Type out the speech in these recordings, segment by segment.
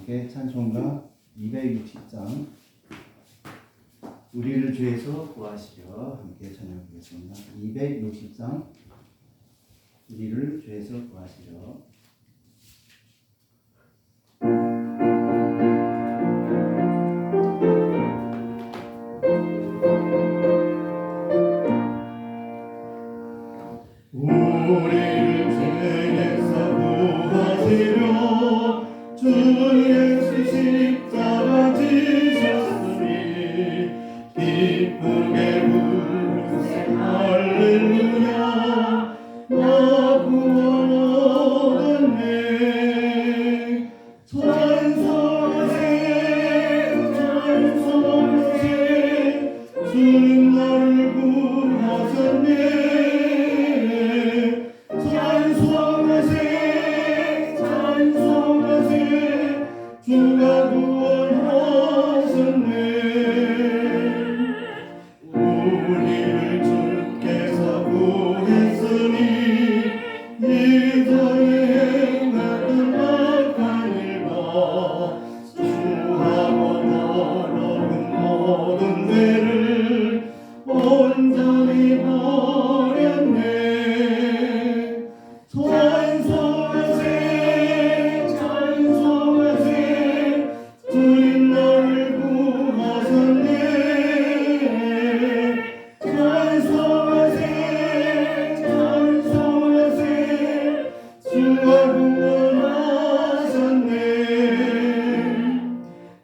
함께 찬송가 260장 우리를 죄에서 구하시려 함께 찬양하겠습니다. 260장 우리를 죄에서 구하시려. 우리를 죄에서 구하시려 주 예수 십자가 지셨으니 기쁘게 부르세 할렐루야 나 구원 얻었네. 찬송하세 찬송하세 주님 나를 구하셨네. 찬송하세 찬송하세 주가 구원하셨네. 우리를 주께서 구했으니 이전에 행하던 악한 일과 수하고 더러운 모든 죄를 온전히 버렸네. 찬송하세 찬송하세 주님 나를 구하셨네. 찬송하세 찬송하세 주가 구원하셨네.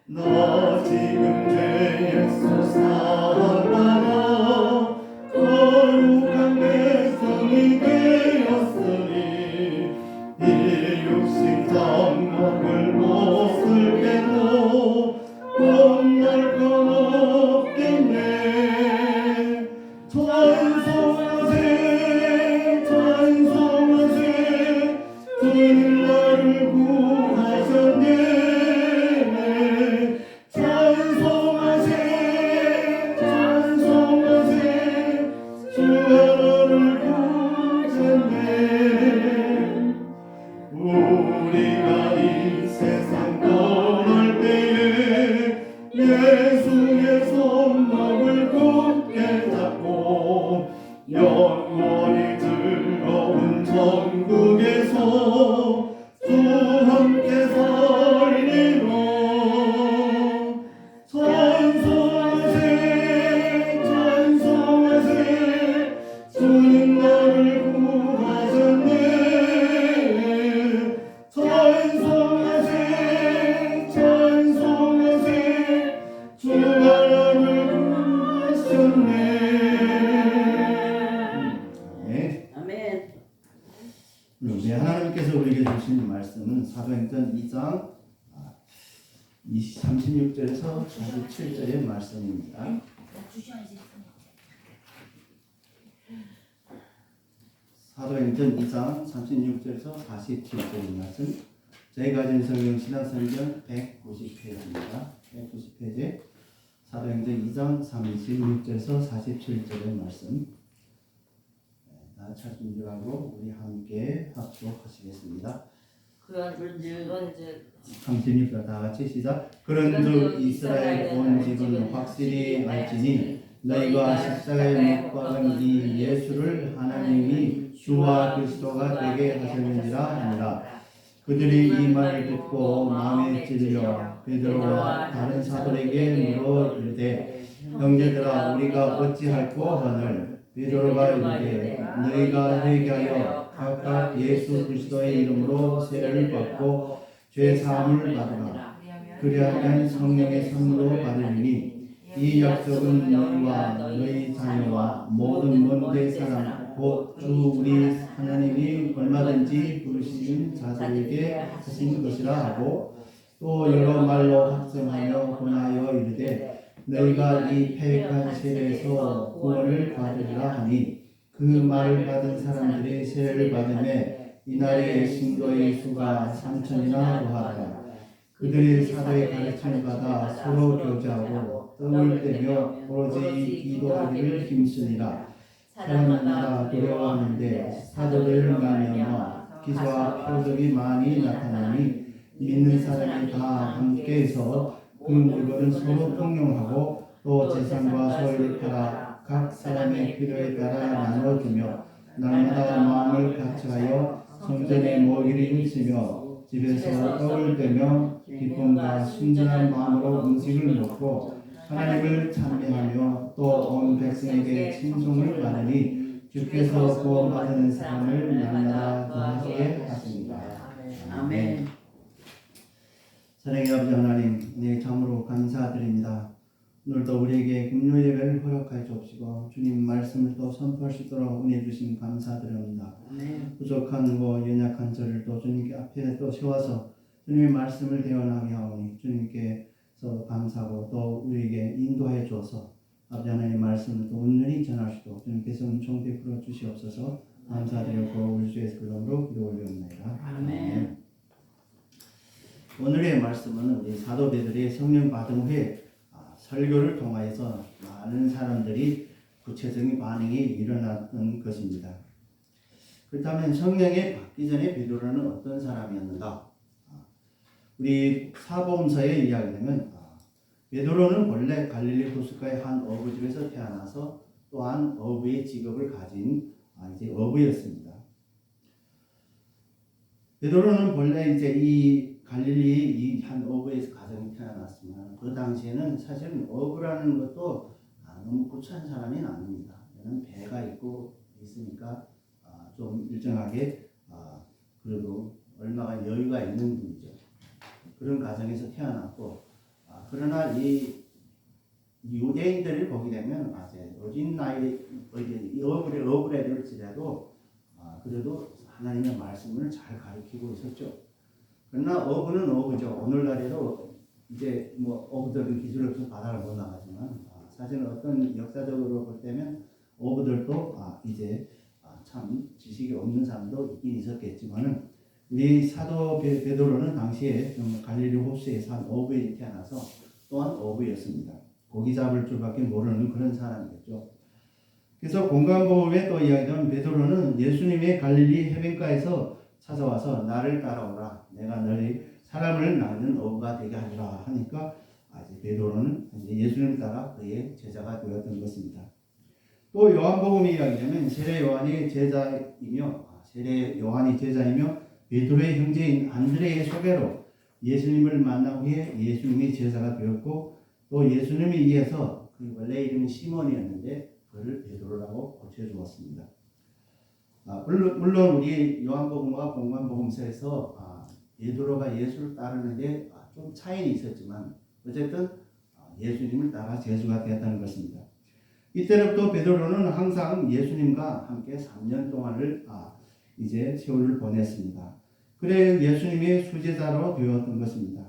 너 지금 죄에서 사함받아 거룩한 백성이 되었으니 이 육신 장막을 벗을 때도 겁날 건 없겠네. 찬송하세 찬송하세 주님 나를 구하셨네. 찬송하세 찬송하세 주가 너를 구하셨네. 우리가 이 세상 떠날 때에 예수의 손목을 굳게 잡고 영원히 즐거운 천국에서 주 함께 살리라. 찬송하세 찬송하세 주님 나를 구하셨네. 찬송하세 찬송하세 주가 나를 구하셨네. 네. 아멘. 네, 하나님께서 우리에게 주신 말씀은 사도행전 2장 36절에서 47절의 말씀입니다. 사도행전 2장 36절에서 47절의 말씀. 저희가 가진 성경 신약성경 190페이지입니다. 190페이지 사도행전 2장 36절에서 47절의 말씀. 다 찾은 줄 알고 우리 함께 합독하시겠습니다. 그런즉 36절 다 같이 시작. 그런즉 이스라엘 온 집은 확실히 알지니 너희가 십자가에 못 박은 이 예수를 하나님이 주와 그리스도가 되게 하셨느니라 하니라. 그들이 이 말을 듣고 마음에 찔려 베드로와 다른 사도에게 물어 이르되 형제들아 우리가 어찌할꼬 하늘. 베드로가 이르되 너희가 회개하여 각각 예수 그리스도의 이름으로 세례를 받고 죄 사함을 받으라. 그리하면 성령의 선물로 받으리니 이 약속은 너희와 너희 자녀와 모든 먼 사람 곧 주 우리 하나님이 얼마든지 부르시는 자들에게 하신 것이라 하고 또 여러 말로 확증하여 권하여 이르되 너희가 이 패역한 세례에서 구원을 받으리라 하니 그 말을 받은 사람들이 세례를 받음에 이날의 신도의 수가 3,000이나 더하더라. 그들이 사도의 가르침을 받아 서로 교제하고 떡을 떼며 오로지 기도하기를 힘쓰니라. 사람마다 두려워하는데 사도들을 말미암아 기사와 표적이 많이 나타나니 믿는 사람이 다 함께해서 그 물건은 서로 통용하고 또 재산과 소유를 팔아 각 사람의 필요에 따라 나눠주며 날마다 마음을 같이하여 성전에 모이를 일으며 집에서 떡을 떼며 기쁨과 순전한 마음으로 음식을 먹고 하나님을 찬미하며 또 온 백성에게 칭송을 받으니 주께서 구원받는 사람을 날마다 더하게 하십니다. 아멘. 사랑의 아버지 하나님, 네 참으로 감사드립니다. 오늘도 우리에게 금요 예배를 허락하여 주옵시고 주님 말씀을 또 선포할 수 있도록 은혜 주심 감사드립니다. 부족한 연약한 저를 또 주님께 앞에 또 세워서 주님의 말씀을 대언하게 하오니 주님께서 감사하고 또 우리에게 인도하여 주어서 아버지 하나님의 말씀을 또 온전히 전할 수 있도록 주님께서 은총 베풀어 주시옵소서. 감사드리고 우리 주 예수 그리스도로 기도 올리옵나이다. 아멘. 오늘의 말씀은 우리 사도 베드로의 성령 받은 후에 설교를 통하여서 많은 사람들이 구체적인 반응이 일어났던 것입니다. 그렇다면 성령이 받기 전에 베드로는 어떤 사람이었는가? 우리 사복음서에 이야기되면 베드로는 원래 갈릴리 부스가의 한 어부 집에서 태어나서 또한 어부의 직업을 가진 이제 어부였습니다. 베드로는 원래 이제 이 갈릴리 이 한 어부의 가정이 태어났지만 그 당시에는 사실은 어부라는 것도 너무 구차한 사람이 아닙니다. 얘는 배가 있으니까 좀 일정하게 그래도 얼마가 여유가 있는 분이죠. 그런 가정에서 태어났고 그러나 이 유대인들을 보게 되면 어린 나이에 어부래들지라도 그래도 하나님의 말씀을 잘 가르치고 있었죠. 그러나 어부는 어부죠. 오늘날에도 이제 어부들은 기술 없어서 바다를 못 나가지만 사실은 어떤 역사적으로 볼 때면 어부들도 이제 참 지식이 없는 사람도 있긴 있었겠지만은 우리 사도 베드로는 당시에 갈릴리 호수에 산 어부에 태어나서 또한 어부였습니다. 고기 잡을 줄밖에 모르는 그런 사람이었죠. 그래서 공간복음에 또 이야기하면 베드로는 예수님의 갈릴리 해변가에서 찾아와서 나를 따라오라. 내가 너희 사람을 낳는 어부가 되게 하리라 하니까 이제 베드로는 이제 예수님을 따라 그의 제자가 되었던 것입니다. 또 요한복음에 이야기하면 세례 요한이 제자이며 베드로의 형제인 안드레의 소개로 예수님을 만난 후에 예수님의 제자가 되었고 또 예수님에 의해서 그 원래 이름은 시몬이었는데 그를 베드로라고 고쳐주었습니다. 물론 우리 요한복음과 공관복음서에서 베드로가 예수를 따르는데 좀 차이는 있었지만 어쨌든 예수님을 따라 제수가 되었다는 것입니다. 이때부터 베드로는 항상 예수님과 함께 3년 동안을 이제 세월을 보냈습니다. 그래 예수님의 수제자로 되었던 것입니다.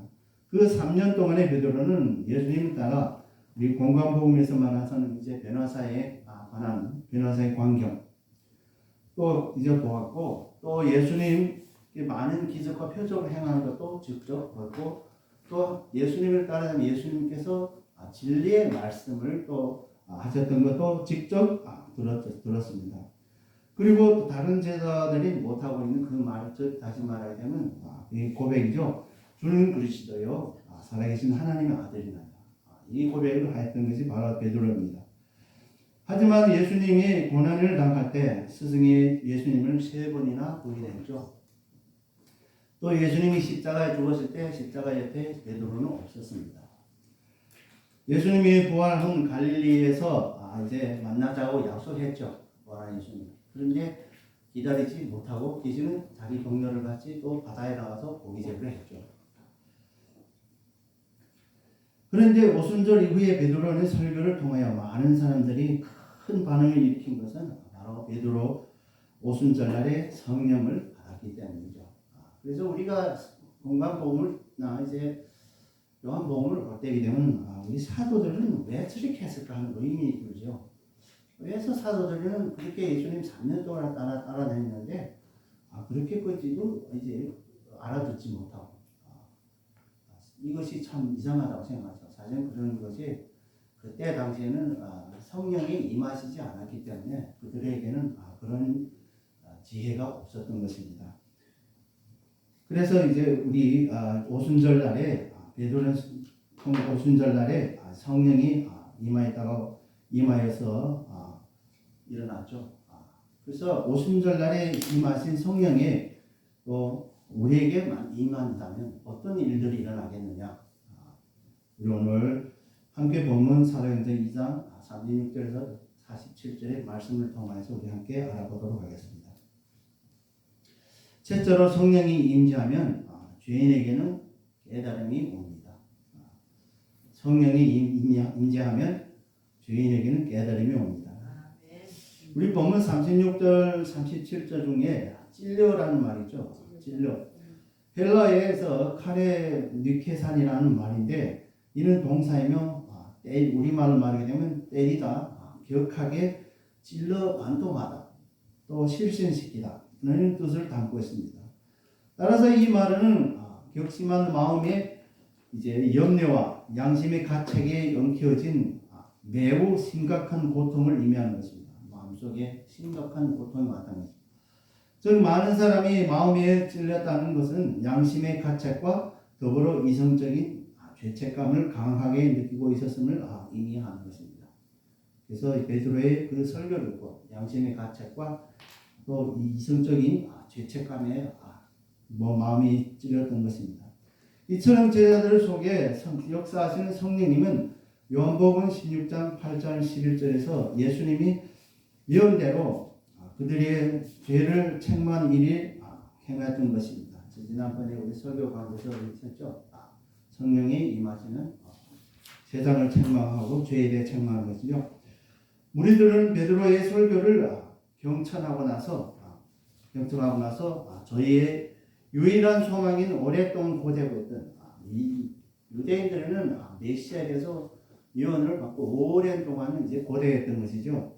그 3년 동안의 베드로는 예수님을 따라 우리 공관복음에서 말하는 이제 변호사에 관한 변호사의 광경 또 이제 보았고 또 예수님 많은 기적과 표적을 행하는 것도 직접 보고 또 예수님을 따르면 예수님께서 진리의 말씀을 또 하셨던 것도 직접 들었습니다. 그리고 또 다른 제자들이 못하고 있는 그 말을 다시 말하자면 이 고백이죠. 주는 그리스도요 살아계신 하나님의 아들이다. 이 고백을 하였던 것이 바로 베드로입니다. 하지만 예수님이 고난을 당할 때 스승이 예수님을 3번이나 부인했죠. 또 예수님이 십자가에 죽었을 때 십자가 옆에 베드로는 없었습니다. 예수님이 부활한 갈릴리에서 이제 만나자고 약속했죠. 부활한 예수님. 그런데 기다리지 못하고 귀신은 자기 동료를 같이 또 바다에 나가서 고기제를 했죠. 그런데 오순절 이후에 베드로는 설교를 통하여 많은 사람들이 큰 반응을 일으킨 것은 바로 베드로 오순절 날에 성령을 받았기 때문이죠. 그래서 우리가 공관복음을 이제 요한복음을 볼 때게 되면 우리 사도들은 왜 저렇게 했을까 하는 의문이 들죠. 그래서 사도들은 그렇게 예수님 3년 동안 따라다녔는데 그렇게까지도 이제 알아듣지 못하고 이것이 참 이상하다고 생각하죠. 사실 그런 것이 그때 당시에는 성령이 임하시지 않았기 때문에 그들에게는 그런 지혜가 없었던 것입니다. 그래서 이제 우리 오순절 날에 베드로는 오순절 날에 성령이 임하여서 일어났죠. 그래서 오순절 날에 임하신 성령이 또 우리에게만 임한다면 어떤 일들이 일어나겠느냐. 우리 오늘 함께 본문 사도행전 2장 36절에서 47절의 말씀을 통해서 우리 함께 알아보도록 하겠습니다. 첫째로 성령이 임재하면 죄인에게는 깨달음이 옵니다. 성령이 임재하면 죄인에게는 깨달음이 옵니다. 우리 본문 36절, 37절 중에 찔려라는 말이죠. 찔려. 헬라어에서 카레 니케산이라는 말인데 이는 동사이며 우리말로 말하게 되면 때리다, 격하게 찔러 반동하다, 또 실신시키다 는 뜻을 담고 있습니다. 따라서 이 말은 격심한 마음에 이제 염려와 양심의 가책에 엉켜진 매우 심각한 고통을 의미하는 것입니다. 마음속에 심각한 고통이 왔다는 것입니다. 즉 많은 사람이 마음에 찔렸다는 것은 양심의 가책과 더불어 이성적인 죄책감을 강하게 느끼고 있었음을 의미하는 것입니다. 그래서 베드로의 그 설교를 듣고 양심의 가책과 또 이성적인 죄책감에 마음이 찔렸던 것입니다. 이처럼 제자들 속에 역사하시는 성령님은 요한복음 16장 8절 11절에서 예수님이 예언대로 그들의 죄를 책망한 일이 행했던 것입니다. 지난번에 우리 설교 가운데서 있었죠. 성령이 임하시는 세상을 책망하고 죄에 대해 책망하는 것이죠. 무리들은 베드로의 설교를 경청하고 나서 저희의 유일한 소망인 오랫동안 고대했던 이 유대인들은 메시아에 대해서 예언을 받고 오랜 동안 이제 고대했던 것이죠.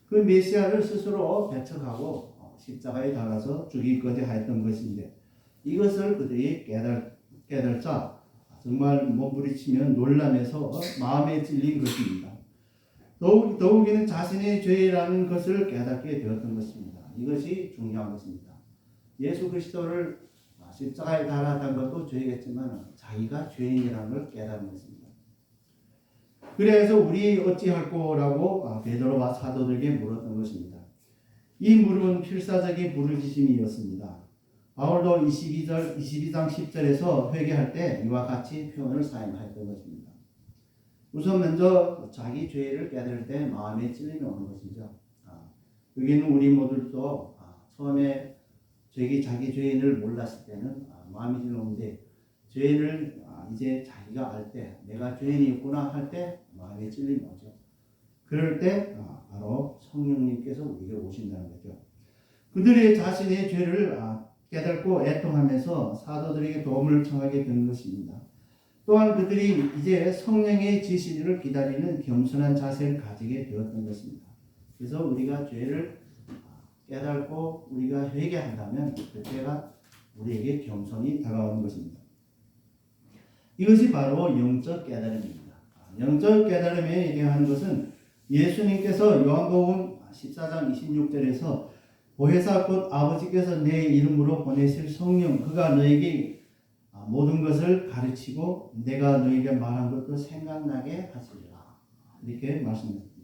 그 메시아를 스스로 배척하고 십자가에 달아서 죽이고자 했던 것인데 이것을 그들이 깨달자 정말 몸부리치면 놀라면서 마음에 찔린 것입니다. 더욱이는 자신의 죄라는 것을 깨닫게 되었던 것입니다. 이것이 중요한 것입니다. 예수 그리스도를 십자가에 달았던 것도 죄겠지만 자기가 죄인이라는 걸 깨달은 것입니다. 그래서 우리 어찌할꼬라고 베드로와 사도들에게 물었던 것입니다. 이 물음은 필사적인 부르짖음이었습니다. 바울도 22장 10절에서 회개할 때 이와 같이 표현을 사용했던 것입니다. 우선 먼저 자기 죄를 깨달을 때 마음에 찔림이 오는 것이죠. 여기는 우리 모두도 처음에 자기 죄인을 몰랐을 때는 마음이 찔리는데 죄인을 이제 자기가 알 때 내가 죄인이었구나 할 때 마음에 찔림이 오죠. 그럴 때 바로 성령님께서 우리에게 오신다는 거죠. 그들의 자신의 죄를 깨닫고 애통하면서 사도들에게 도움을 청하게 되는 것입니다. 또한 그들이 이제 성령의 지시를 기다리는 겸손한 자세를 가지게 되었던 것입니다. 그래서 우리가 죄를 깨닫고 우리가 회개한다면 그때가 우리에게 겸손이 다가오는 것입니다. 이것이 바로 영적 깨달음입니다. 영적 깨달음에 대한 것은 예수님께서 요한복음 14장 26절에서 보혜사 곧 아버지께서 내 이름으로 보내실 성령 그가 너에게 모든 것을 가르치고 내가 너에게 말한 것도 생각나게 하시리라 이렇게 말씀드립니다.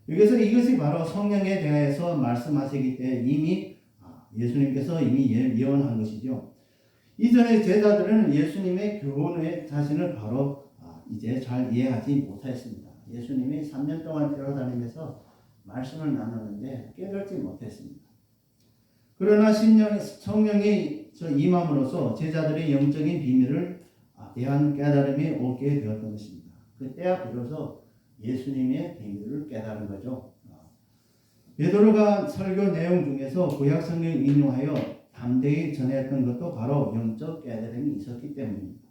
여기서 이것이 바로 성령에 대해서 말씀하시기 때문에 이미 예수님께서 이미 예언한 것이죠. 이전의 제자들은 예수님의 교훈의 자신을 바로 이제 잘 이해하지 못했습니다. 예수님이 3년 동안 데려다니면서 말씀을 나누는데 깨닫지 못했습니다. 그러나 성령이 임함으로써 제자들의 영적인 비밀을 대한 깨달음이 오게 되었던 것입니다. 그때야 비로소 예수님의 비밀을 깨달은 거죠. 베드로가 설교 내용 중에서 구약 성경 인용하여 담대히 전했던 것도 바로 영적 깨달음이 있었기 때문입니다.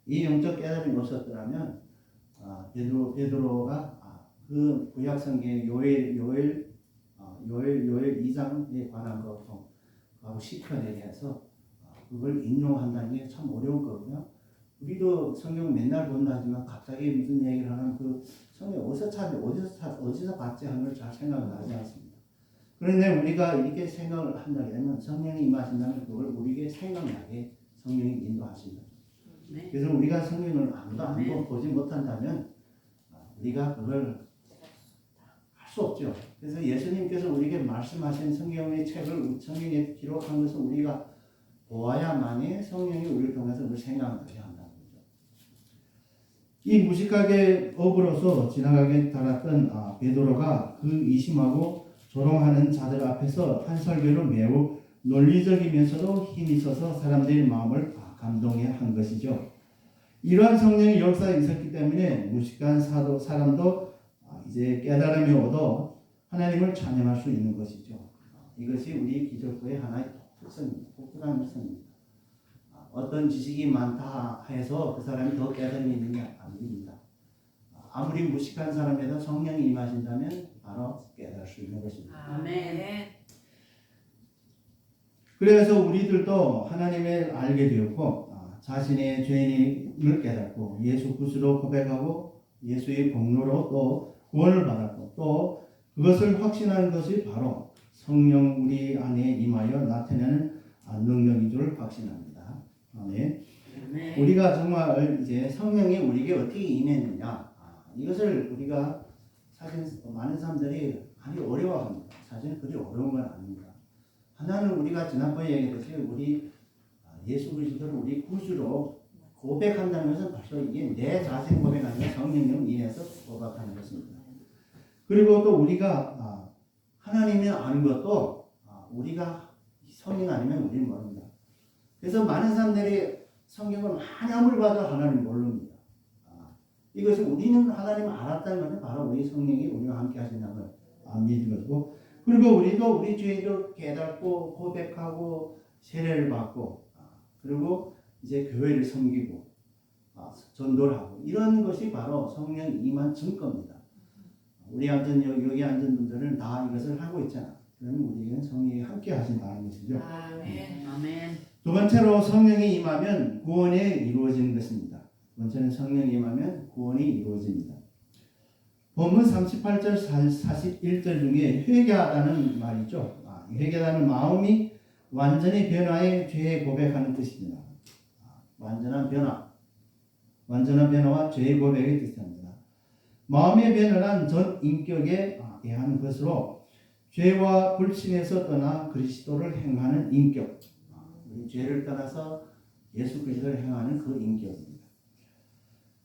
이 영적 깨달음이 없었더라면 베드로가 그 구약 성경의 요엘 2장에 관한 것하고 시편에 대해서 그걸 인용한다는 게 참 어려운 거거든요. 우리도 성경 맨날 본다지만 갑자기 무슨 얘기를 하면 그 성경 어디서 봤지 하는 걸 잘 생각은 나지 않습니다. 그런데 우리가 이렇게 생각을 한다게 되면 성령이 임하신다면 그걸 우리에게 생각나게 성령이 인도하신다. 네. 그래서 우리가 성령을 아무도 안 보지 못한다면 우리가 그걸 할 수 없죠. 그래서 예수님께서 우리에게 말씀하신 성경의 책을 성경에 기록한 것을 우리가 보아야만이 성령이 우리를 통해서 우리 생각나게 한다는 거죠. 이 무식하게 업으로서 지나가게 달았던 베드로가 그 의심하고 조롱하는 자들 앞에서 한 설교로 매우 논리적이면서도 힘이 있어서 사람들의 마음을 감동해 한 것이죠. 이러한 성령의 역사가 있었기 때문에 무식한 사람도 이제 깨달음이 얻어 하나님을 찬양할 수 있는 것이죠. 이것이 우리 기독교의 하나의 특성입니다. 독특한 특성입니다. 어떤 지식이 많다 해서 그 사람이 더 깨달음이 있느냐 아닙니다. 아무리 무식한 사람에도 성령이 임하신다면 바로 깨달을 수 있는 것입니다. 아멘. 그래서 우리들도 하나님을 알게 되었고 자신의 죄인임을 깨닫고 예수 그리스도로 고백하고 예수의 공로로 또 구원을 받았고 또 그것을 확신하는 것이 바로 성령 우리 안에 임하여 나타내는 능력인 줄 확신합니다. 아멘. 우리가 정말 이제 성령이 우리에게 어떻게 임했느냐 이것을 우리가 사실 많은 사람들이 많이 어려워합니다. 사실 그리 어려운 건 아닙니다. 하나는 우리가 지난번에 얘기했듯이 우리 예수 그리스도를 우리 구주로 고백한다는 것은 벌써 이게 내 자신 고백 아니라 성령님 이해해서 고백하는 것입니다. 그리고 또 우리가 하나님을 아는 것도 우리가 성령 아니면 우리는 모릅니다. 그래서 많은 사람들이 성경을 많이 아무리 봐도 하나님 모릅니다. 이것은 우리는 하나님을 알았다는 것은 바로 우리 성령이 우리와 함께 하신다는 걸 믿는 것이고 그리고 우리도 우리 죄를 깨닫고 고백하고 세례를 받고 그리고 이제 교회를 섬기고 전도를 하고 이런 것이 바로 성령 임한 증거입니다. 우리 여기 앉은 분들은 다 이것을 하고 있잖아. 그러면 우리는 성령이 함께 하신다는 것이죠. 아멘. 아멘. 두 번째로 성령이 임하면 구원이 이루어지는 것입니다. 두 번째는 성령이 임하면 구원이 이루어집니다. 본문 38절 41절 중에 회개하다는 말이죠. 회개하다는 마음이 완전히 변화해 죄에 고백하는 뜻입니다. 완전한 변화와 죄의 고백의 뜻입니다. 마음의 변화란 전 인격에 대한 것으로 죄와 불신에서 떠나 그리스도를 행하는 인격, 우리 죄를 떠나서 예수 그리스도를 행하는 그 인격입니다.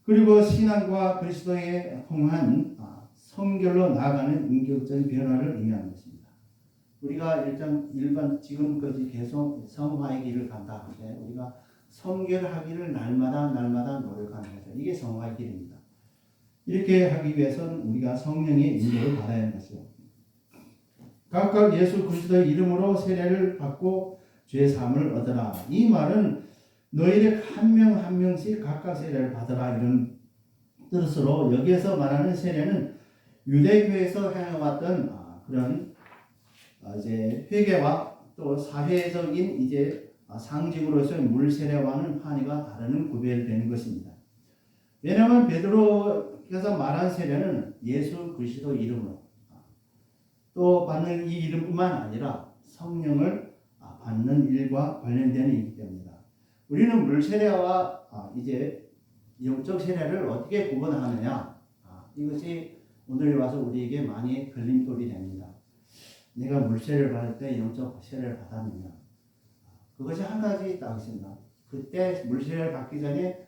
그리고 신앙과 그리스도에 통한 성결로 나아가는 인격적인 변화를 의미하는 것입니다. 우리가 일반 지금까지 계속 성화의 길을 간다 할 때 우리가 성결하기를 날마다 노력하는 거죠. 이게 성화의 길입니다. 이렇게 하기 위해서는 우리가 성령의 인도를 받아야 하는 것이죠. 각각 예수 그리스도의 이름으로 세례를 받고 죄 사함을 얻어라. 이 말은 너희들 한 명 한 명씩 각각 세례를 받아라 이런 뜻으로 여기에서 말하는 세례는 유대교에서 행해왔던 그런 이제 회개와 또 사회적인 이제 상징으로서의 물 세례와는 한이가 다르는 구별되는 것입니다. 왜냐하면 베드로께서 말한 세례는 예수 그리스도 이름으로 또 받는 이 이름뿐만 아니라 성령을 받는 일과 관련되는 일이기 때문이다. 우리는 물 세례와 이제 영적 세례를 어떻게 구분하느냐? 이것이 오늘 와서 우리에게 많이 걸림돌이 됩니다. 내가 물 세례를 받을 때 영적 세례를 받았느냐? 그것이 한 가지 딱 있습니다. 그때 물 세례를 받기 전에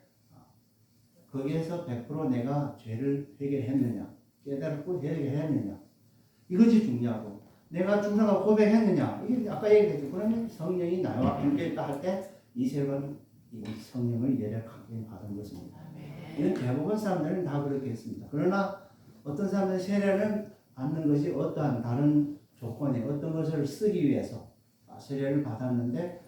거기에서 100% 내가 죄를 회개했느냐, 깨달고 회개했느냐, 이것이 중요하고 내가 중사가 고백했느냐, 이게 아까 얘기했죠. 그러면 성령이 나와 함께했다 할 때 이 세번 성령을 예력하게 받은 것입니다. 이런 대부분 사람들은 다 그렇게 했습니다. 그러나 어떤 사람들은 세례를 받는 것이 어떠한 다른 조건에 어떤 것을 쓰기 위해서 세례를 받았는데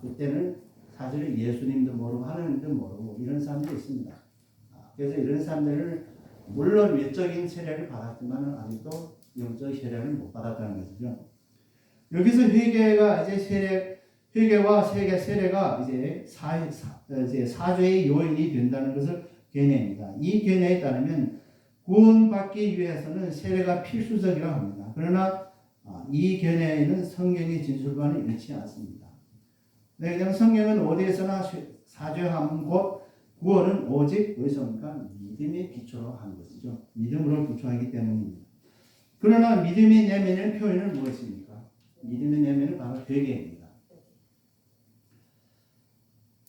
그때는 사실은 예수님도 모르고 하나님도 모르고 이런 사람들이 있습니다. 그래서 이런 사람들은 물론 외적인 세례를 받았지만 아직도 영적 세례를 못 받았다는 것이죠. 여기서 회개가 이제 회개와 세례가 이제 사죄의 요인이 된다는 것을 견해입니다. 이 견해에 따르면 구원받기 위해서는 세례가 필수적이라고 합니다. 그러나 이 견해에는 성경의 진술과는 일치 않습니다. 네, 그냥 성경은 어디에서나 사죄함 곧 구원은 오직 어디서입니까? 믿음의 기초로 하는 것이죠. 믿음으로 기초하기 때문입니다. 그러나 믿음이 내면의 표현은 무엇입니까? 믿음의 내면은 바로 회개입니다.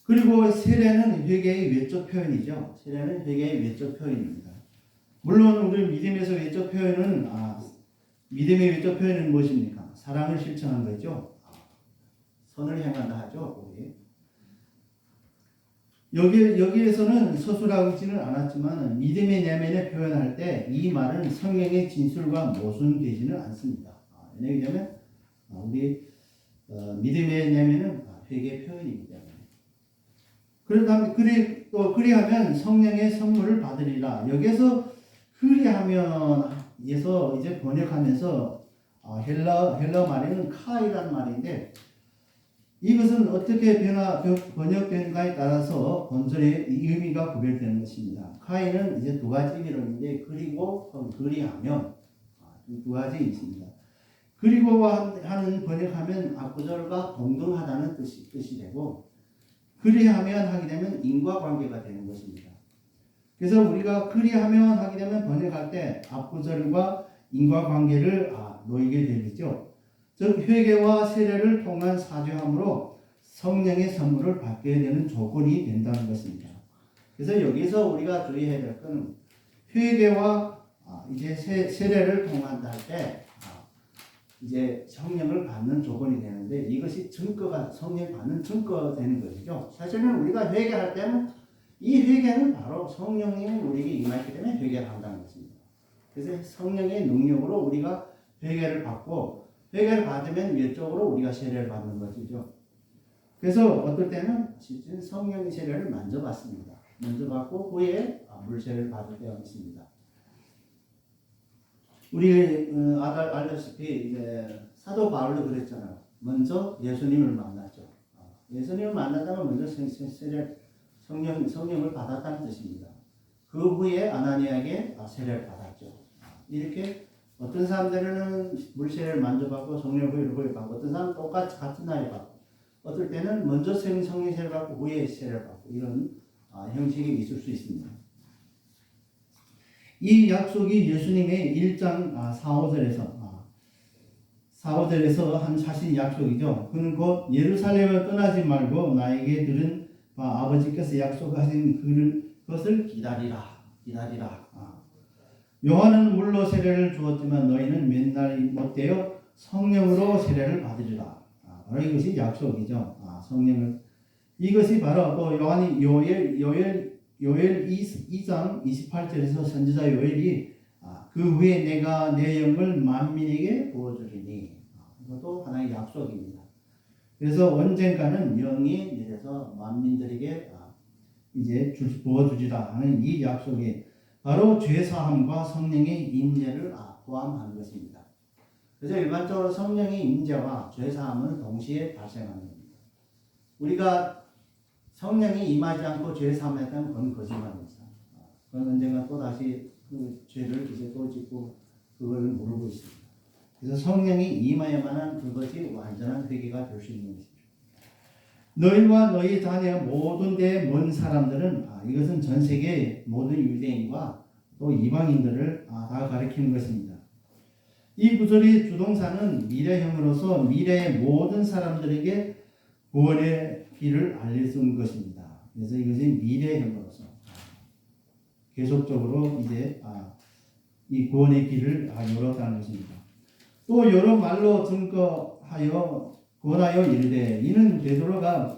그리고 세례는 회개의 외적 표현이죠. 세례는 회개의 외적 표현입니다. 물론 우리 믿음에서 외적 표현은 믿음의 외적 표현은 무엇입니까? 사랑을 실천한 거죠. 선을 행한다 하죠. 우리. 여기에서는 서술하지는 않았지만 믿음의 내면에 표현할 때 이 말은 성경의 진술과 모순되지는 않습니다. 왜냐하면 우리 믿음의 내면은 회개 표현이기 때문에. 그리하면 성령의 선물을 받으리라. 여기서 그리하면에서 이제 번역하면서 헬러 말에는 카이라는 말인데 이것은 어떻게 번역된가에 따라서 본절의 의미가 구별되는 것입니다. 카이는 이제 두 가지 의미로인데 그리고 그리하면 두 가지 있습니다. 그리고 하는 번역하면 앞구절과 동등하다는 뜻이 되고 그리하면 하게 되면 인과관계가 되는 것입니다. 그래서 우리가 그리하면 하게 되면 번역할 때 앞구절과 인과관계를 놓이게 되겠죠. 즉 회개와 세례를 통한 사죄함으로 성령의 선물을 받게 되는 조건이 된다는 것입니다. 그래서 여기서 우리가 주의해야 될 것은 회개와 이제 세례를 통한다 할 때 이제 성령을 받는 조건이 되는데 이것이 증거가 성령 받는 증거가 되는 것이죠. 사실은 우리가 회개할 때는 이 회개는 바로 성령이 우리에게 임하기 때문에 회개를 한다는 것입니다. 그래서 성령의 능력으로 우리가 회개를 받고 회개를 받으면 외적으로 우리가 세례를 받는 것이죠. 그래서 어떨 때는 실제 성령의 세례를 먼저 받습니다. 먼저 받고 후에 물세례를 받을 때가 있습니다. 우리 알다시피 이제 사도 바울도 그랬잖아요. 먼저 예수님을 만났죠. 예수님을 만나다가 먼저 성령을 받았다는 뜻입니다. 그 후에 아나니아에게 세례를 받았죠. 이렇게 어떤 사람들은 물세례를 먼저 받고 성령을 후에 받고 어떤 사람은 똑같이 같은 날에 받고 어떨 때는 먼저 성령 세례를 받고 후에 세례를 받고 이런 형식이 있을 수 있습니다. 이 약속이 예수님의 1장 4~5절에서 하신 약속이죠. 그는 곧 예루살렘을 떠나지 말고 나에게 들은 아버지께서 약속하신 것을 기다리라. 요한은 물로 세례를 주었지만 너희는 맨날 못되어 성령으로 세례를 받으리라. 바로 이것이 약속이죠. 성령을 이것이 바로 또 요한이 요엘 2장 28절에서 선지자 요엘이 그 후에 내가 내 영을 만민에게 부어주리니 이것도 하나의 약속입니다. 그래서 언젠가는 영이 내려서 만민들에게 이제 부어주리라 하는 이 약속이 바로 죄사함과 성령의 임재를 포함하는 것입니다. 그래서 일반적으로 성령의 임재와 죄사함은 동시에 발생하는 겁니다. 우리가 성령이 임하지 않고 죄사함했다면 그건 거짓말입니다. 그건 언젠가 또 다시 그 죄를 이제 또 짓고 그걸 모르고 있습니다. 그래서 성령이 임하여야만 그것이 완전한 회개가 될 수 있는 것입니다. 너희와 너희 자녀 모든 데 먼 사람들은 이것은 전 세계 모든 유대인과 또 이방인들을 다 가리키는 것입니다. 이 구절의 주동사는 미래형으로서 미래의 모든 사람들에게 구원의 길을 알려준 것입니다. 그래서 이것이 미래형으로서 계속적으로 이제 이 구원의 길을 열었다는 것입니다. 또 여러 말로 권하여 이르되 이는 베드로가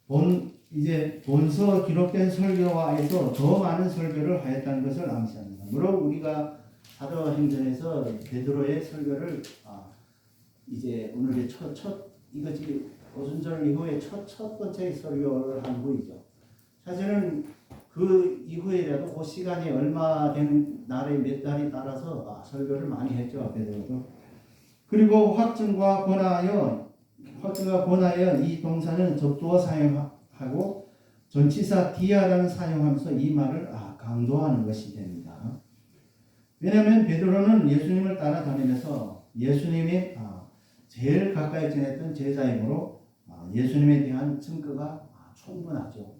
본서 기록된 설교와에서 더 많은 설교를 하였다는 것을 암시합니다. 물론 우리가 사도행전에서 베드로의 설교를 이제 오늘의 이것이 오순절 이후에 첫 번째 설교를 한 후이죠. 사실은 그 이후에라도 그 시간이 얼마 되는 날에 몇 달이 따라서 설교를 많이 했죠. 베드로도. 그리고 확증과 권하여 이 동사는 접두어 사용하고 전치사 디아라는 사용하면서 이 말을 강조하는 것이 됩니다. 왜냐하면 베드로는 예수님을 따라다니면서 예수님이 제일 가까이 지냈던 제자이므로 예수님에 대한 증거가 충분하죠.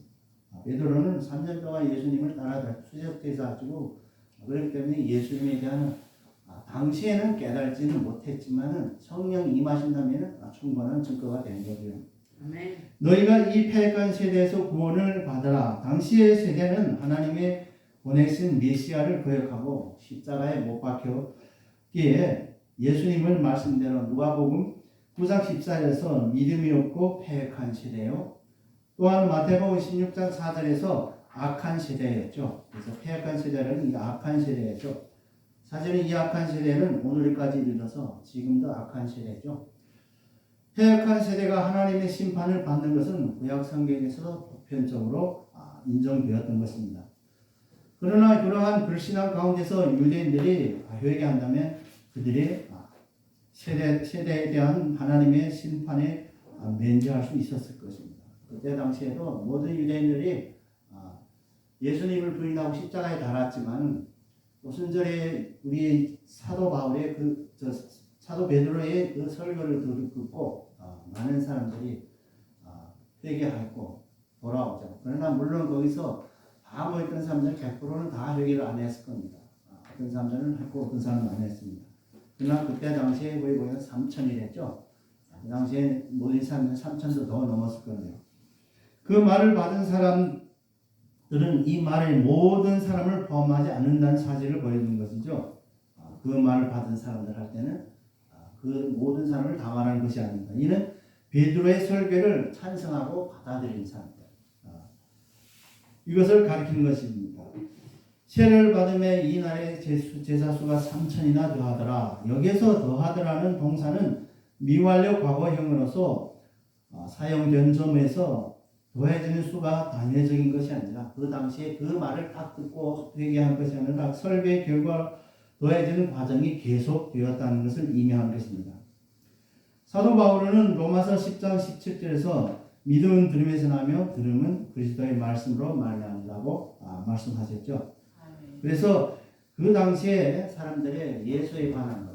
베드로는 3년 동안 예수님을 따라 수색해가지고 그렇기 때문에 예수님에 대한 당시에는 깨달지는 못했지만은 성령 임하신다면 충분한 증거가 되는 거고요. 아멘. 너희가 이 패역한 세대에서 구원을 받으라. 당시의 세대는 하나님의 보내신 메시아를 거역하고 십자가에 못 박혔기에 예수님을 말씀대로 누가복음 9장 14절에서 믿음이 없고 패역한 세대요. 또한 마태복음 16장 4절에서 악한 세대였죠. 그래서 패역한 세대는 이 악한 세대였죠. 사실은 이 악한 세대는 오늘까지 이르러서 지금도 악한 세대죠. 패역한 세대가 하나님의 심판을 받는 것은 구약 성경에서 보편적으로 인정되었던 것입니다. 그러나 그러한 불신앙 가운데서 유대인들이 회개한다면 그들의 세대에 대한 하나님의 심판에 면제할 수 있었을 것입니다. 그때 당시에도 모든 유대인들이 예수님을 부인하고 십자가에 달았지만 오순절에 우리 사도 바울의 사도 베드로의 그 설교를 듣고 많은 사람들이 회개하고 돌아오죠. 그러나 물론 거기서 다 모였던 사람들 100%는 다 회개를 안 했을 겁니다. 어떤 사람들은 했고 어떤 사람은 안 했습니다. 그러나 그때 당시에 거의 보면 3천이랬죠. 그 당시에 모인 사람들 3천도 더 넘었을 거예요. 그 말을 받은 사람들은 이 말에 모든 사람을 포함하지 않는다는 사실을 보여주는 것이죠. 그 말을 받은 사람들 할 때는 그 모든 사람을 다 말하는 것이 아닙니다. 이는 베드로의 설교를 찬성하고 받아들인 사람들. 이것을 가리키는 것입니다. 세례를 받음에 이날의 제사수가 3천이나 더하더라. 여기서 더하더라는 동사는 미완료 과거형으로서 사용된 점에서 더해지는 수가 단회적인 것이 아니라 그 당시에 그 말을 딱 듣고 회개한 것이 아니라 설교의 결과 더해지는 과정이 계속되었다는 것을 의미하는 것입니다. 사도 바울은 로마서 10장 17절에서 믿음은 들음에서 나며 들음은 그리스도의 말씀으로 말미암는다고 말씀하셨죠. 그래서 그 당시에 사람들의 예수에 관한 것,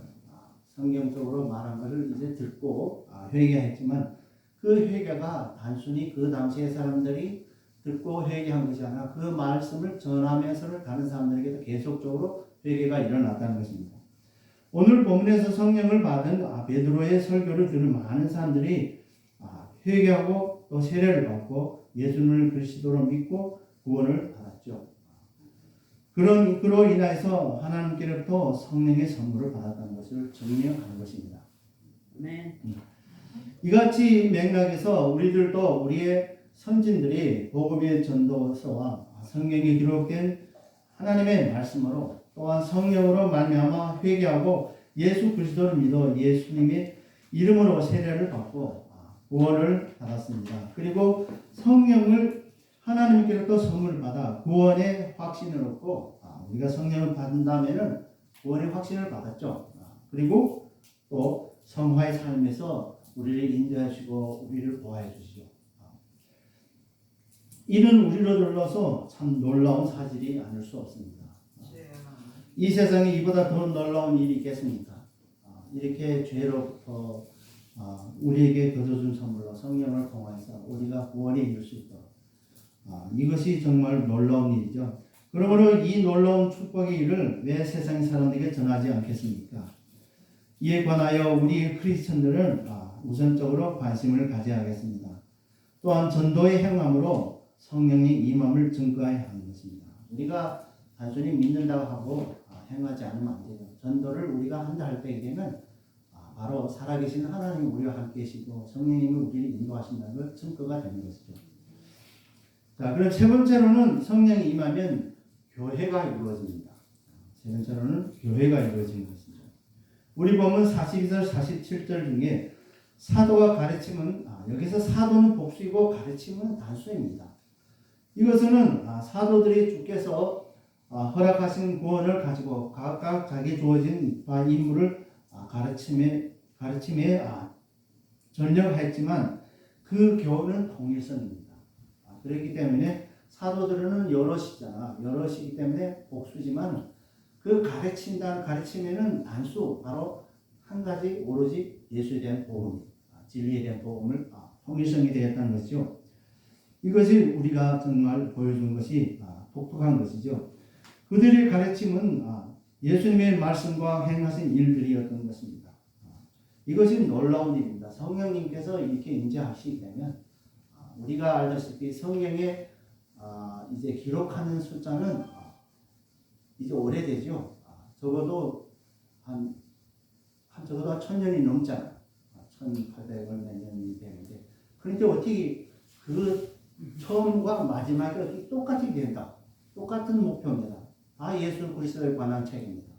성경적으로 말한 것을 이제 듣고 회개했지만 그 회개가 단순히 그 당시의 사람들이 듣고 회개한 것이 아니라 그 말씀을 전하면서 다른 사람들에게도 계속적으로 회개가 일어났다는 것입니다. 오늘 본문에서 성령을 받은 베드로의 설교를 들은 많은 사람들이 회개하고 또 세례를 받고 예수님을 그리스도로 믿고 구원을 받았죠. 그로 인해서 하나님께로부터 성령의 선물을 받았다는 것을 증명하는 것입니다. 네. 이같이 맥락에서 우리들도 우리의 선진들이 복음의 전도서와 성경에 기록된 하나님의 말씀으로 또한 성령으로 말미암아 회개하고 예수 그리스도를 믿어 예수님의 이름으로 세례를 받고 구원을 받았습니다. 그리고 성령을 하나님께로부터 선물을 받아 구원의 확신을 얻고 우리가 성령을 받는다면은 구원의 확신을 받았죠. 그리고 또 성화의 삶에서 우리를 인도하시고 우리를 보호해 주시죠. 이는 우리를 둘러서 참 놀라운 사실이 아닐 수 없습니다. 이 세상에 이보다 더 놀라운 일이 있겠습니까? 이렇게 죄로부터 우리에게 거둬준 선물로 성령을 통해서 우리가 구원에 이룰 수 있도록 이것이 정말 놀라운 일이죠. 그러므로 이 놀라운 축복의 일을 왜 세상 사람들에게 전하지 않겠습니까? 이에 관하여 우리 크리스천들은 우선적으로 관심을 가져야 하겠습니다. 또한 전도의 행함으로 성령의 임함을 증거해야 하는 것입니다. 우리가 단순히 믿는다고 하고 행하지 않으면 안 돼요. 전도를 우리가 한다 할 때 되면 바로 살아계신 하나님이 우리와 함께 계시고 성령님이 우리를 인도하신다는 걸 증거가 되는 것이죠. 자, 그럼 세 번째로는 성령이 임하면 교회가 이루어집니다. 세 번째로는 교회가 이루어지는 것입니다. 우리 보면 42절 47절 중에 사도가 가르침은 여기서 사도는 복수이고 가르침은 단수입니다. 이것은 사도들이 주께서 허락하신 구원을 가지고 각각 자기 주어진 임무를 가르침에 전력했지만 그 교훈은 통일선입니다. 그렇기 때문에 사도들은 여럿이기 때문에 복수지만 그 가르침에는 단수 바로 한 가지 오로지 예수에 대한 복음, 진리에 대한 복음을 통일성이 되었다는 것이죠. 이것이 우리가 정말 보여준 것이 독특한 것이죠. 그들의 가르침은 예수님의 말씀과 행하신 일들이었던 것입니다. 이것이 놀라운 일입니다. 성령님께서 이렇게 임재하시게 되면 우리가 알다시피 성경에 이제 기록하는 숫자는 이제 오래되죠. 적어도 적어도 1000년이 넘잖아요. 1800몇 년이 되는데, 그런데 어떻게 그 처음과 마지막이 어떻게 똑같이 된다. 똑같은 목표입니다. 예수 그리스도에 관한 책입니다.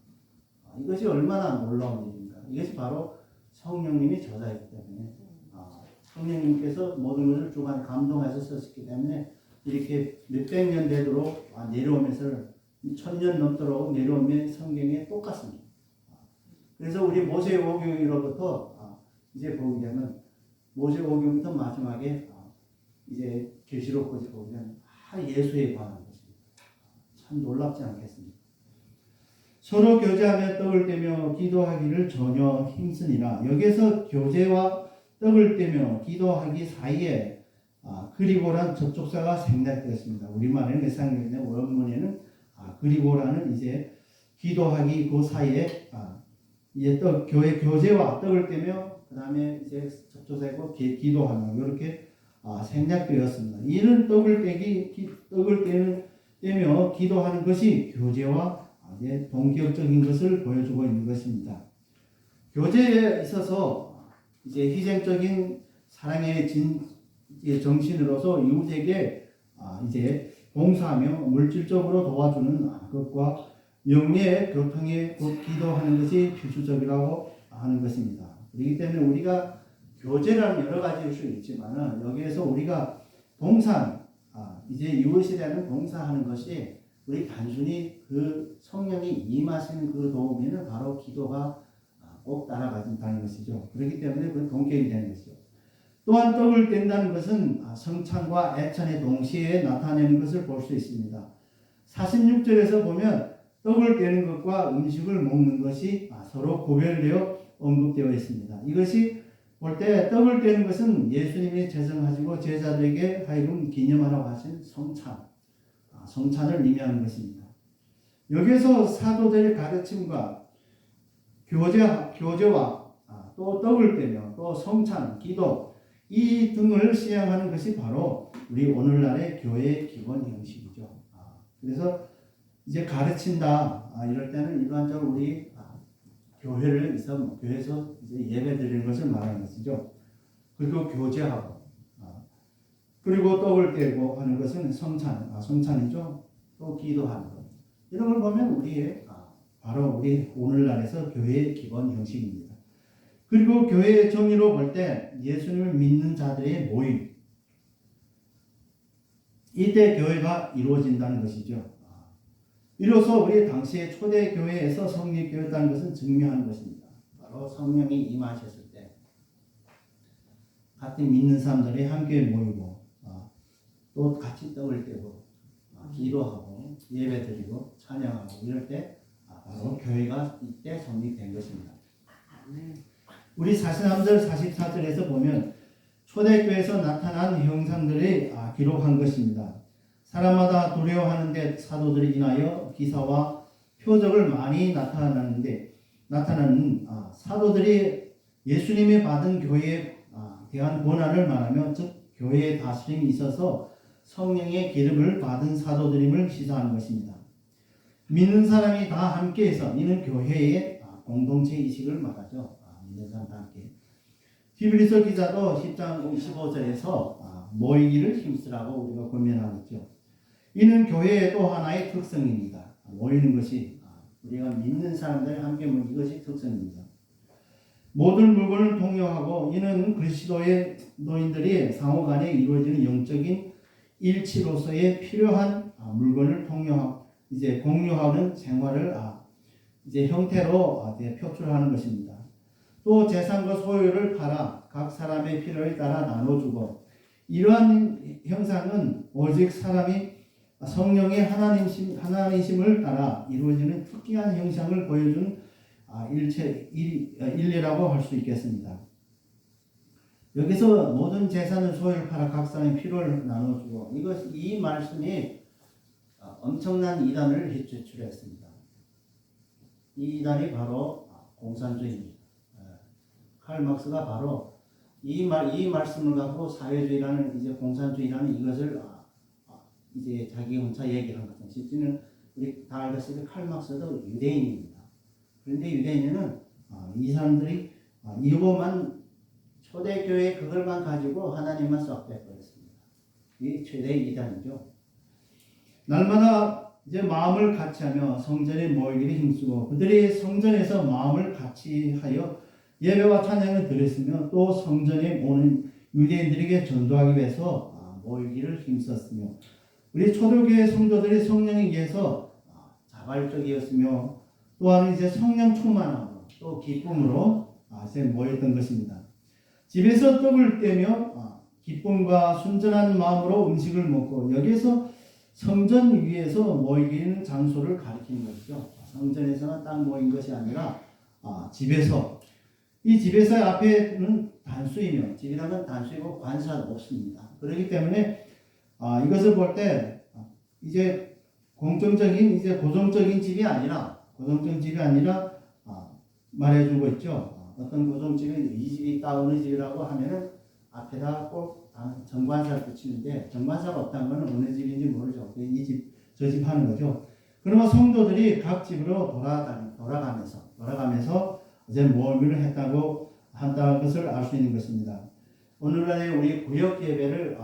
이것이 얼마나 놀라운 일입니까? 이것이 바로 성령님이 저자이기 때문에 성령님께서 모든 것을 주관 감동해서 썼기 때문에 이렇게 몇백 년 되도록 내려오면서 1000년 넘도록 내려오면 성경에 똑같습니다. 그래서 우리 모세오경으로부터 이제 보게 되면 모세오경부터 마지막에 이제 계시록까지 보면 예수에 관한 것입니다. 참 놀랍지 않겠습니까? 서로 교제하며 떡을 떼며 기도하기를 전혀 힘쓰니라. 여기서 교제와 떡을 떼며 기도하기 사이에 그리고란 접속사가 생략되었습니다. 우리말에는 내상경의 원문에는 그리고라는 이제 기도하기 그 사이에 이제 교회 교제와 떡을 떼며 그 다음에 이제 접속사고 기도하며 이렇게 생략되었습니다. 이는 떡을 떼며 기도하는 것이 교제와 동격적인 것을 보여주고 있는 것입니다. 교제에 있어서 이제 희생적인 사랑의 정신으로서 이웃에게 이제 봉사하며 물질적으로 도와주는 것과 영의 교통에 곧 기도하는 것이 필수적이라고 하는 것입니다. 그렇기 때문에 우리가 교제라는 여러 가지일 수 있지만은 여기에서 우리가 봉사, 이제 이웃에 대한 봉사하는 것이 우리 단순히 그 성령이 임하시는 그 도움에는 바로 기도가 꼭 따라가진다는 것이죠. 그렇기 때문에 그 동격이 되는 것이죠. 또한 떡을 뗀다는 것은 성찬과 애찬의 동시에 나타내는 것을 볼 수 있습니다. 46절에서 보면 떡을 떼는 것과 음식을 먹는 것이 서로 구별되어 언급되어 있습니다. 이것이 볼 때 떡을 떼는 것은 예수님이 제정하시고 제자들에게 하여금 기념하라고 하신 성찬을 의미하는 것입니다. 여기에서 사도들의 가르침과 교제와 또 떡을 떼며 또 성찬, 기도 이 등을 시행하는 것이 바로 우리 오늘날의 교회의 기본 형식이죠. 그래서 이제 가르친다 이럴 때는 일반적으로 우리 교회에서 이제 예배 드리는 것을 말하는 것이죠. 그리고 교제하고 그리고 떡을 떼고 하는 것은 성찬이죠. 또 기도하는 것. 이런 걸 보면 우리의 바로 우리 오늘날에서 교회의 기본 형식입니다. 그리고 교회의 정의로 볼 때 예수님을 믿는 자들의 모임. 이때 교회가 이루어진다는 것이죠. 이로써 우리 당시의 초대 교회에서 성립되었다는 것은 증명하는 것입니다. 바로 성령이 임하셨을 때 같은 믿는 사람들이 함께 모이고 또 같이 떡을 떼고 기도하고 예배드리고 찬양하고 이럴 때 바로 교회가 이때 성립된 것입니다. 우리 43절 44절에서 보면 초대교회에서 나타난 형상들이 기록한 것입니다. 사람마다 두려워하는데 사도들이 인하여 기사와 표적을 많이 나타나는 사도들이 예수님이 받은 교회에 대한 권한을 말하며 즉 교회의 다스림이 있어서 성령의 기름을 받은 사도들임을 시사하는 것입니다. 믿는 사람이 다 함께해서 이는 교회의 공동체 의식을 말하죠. 믿는 사람 다 함께. 히브리서 기자도 10장 15절에서 모이기를 힘쓰라고 우리가 권면하고 있죠. 이는 교회의 또 하나의 특성입니다. 모이는 것이 우리가 믿는 사람들 함께 모이는 것이 특성입니다. 모든 물건을 통용하고 이는 그리스도의 노인들이 상호간에 이루어지는 영적인 일치로서의 필요한 물건을 공유하는 생활을 이제 형태로 표출하는 것입니다. 또 재산과 소유를 팔아 각 사람의 필요에 따라 나눠주고 이러한 형상은 오직 사람이 성령의 하나님이심을 따라 이루어지는 특이한 형상을 보여준 일리라고 할 수 있겠습니다. 여기서 모든 재산을 소유를 팔아 각 사람의 필요를 나눠주고 이 말씀이 엄청난 이단을 제출했습니다. 이 이단이 바로 공산주의입니다. 칼 막스가 바로 이 말씀을 갖고 사회주의라는 이제 공산주의라는 이것을 이제 자기 혼자 얘기를 한 것은 실제는 우리 다 알다시피 칼 막스도 유대인입니다. 그런데 유대인은 이 사람들이 이거만 초대교회 그걸만 가지고 하나님만 썩 빼버렸습니다. 이 최대 이단이죠. 날마다 이제 마음을 같이하며 성전에 모이기를 힘쓰고 그들이 성전에서 마음을 같이하여 예배와 찬양을 드렸으며 또 성전에 오는 유대인들에게 전도하기 위해서 모이기를 힘썼으며 우리 초대교회 성도들이 성령에 의해서 자발적이었으며 또한 이제 성령 충만함으로 또 기쁨으로 모였던 것입니다. 집에서 떡을 떼며 기쁨과 순전한 마음으로 음식을 먹고 여기에서 성전 위에서 모이는 장소를 가리키는 것이죠. 성전에서는 딱 모인 것이 아니라 집에서 이 집에서의 앞에는 단수이며 집이라면 단수이고 관사는 없습니다. 그렇기 때문에 이것을 볼 때 이제 공정적인 이제 고정적인 집이 아니라 말해주고 있죠. 어떤 고정집이 이 집이 있다 어느 집이라고 하면은 앞에다 꼭 정관사를 붙이는데 정관사가 없다는 것은 어느 집인지 모르죠. 이 집 저 집 하는 거죠. 그러면 성도들이 각 집으로 돌아가면서 이제 모임을 한다는 것을 알 수 있는 것입니다. 오늘날에 우리 구역 예배를